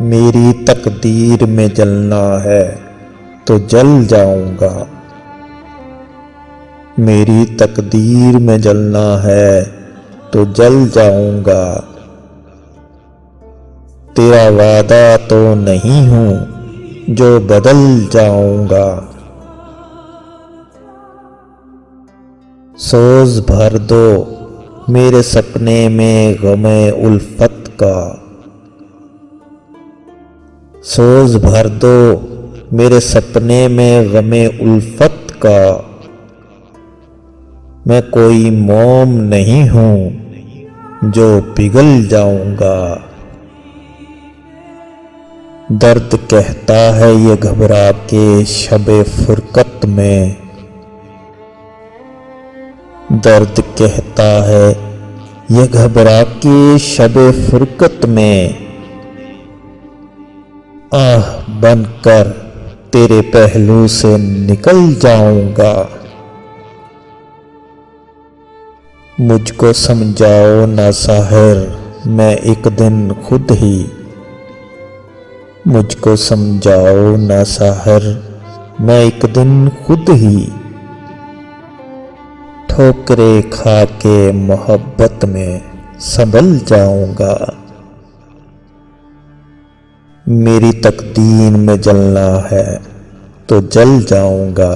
मेरी तकदीर में जलना है तो जल जाऊंगा। मेरी तकदीर में जलना है तो जल जाऊंगा। तेरा वादा तो नहीं हूं जो बदल जाऊंगा। सोज भर दो मेरे सपने में गमे उल्फत का। सोज भर दो मेरे सपने में गमे उल्फत का। मैं कोई मोम नहीं हूं जो पिघल जाऊंगा। दर्द कहता है ये घबरा के शबे फुरकत में। दर्द कहता है ये घबरा के शबे फुरकत में। आह बनकर तेरे पहलू से निकल जाऊंगा। मुझको समझाओ ना साहिर मैं एक दिन खुद ही। मुझको समझाओ ना साहिर मैं एक दिन खुद ही। ठोकरे खा के मोहब्बत में संभल जाऊंगा। मेरी तकदीर में जलना है तो जल जाऊंगा।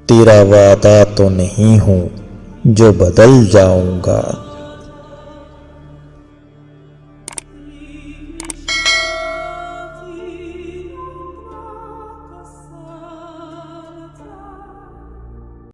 तेरा वादा तो नहीं हूं जो बदल जाऊंगा।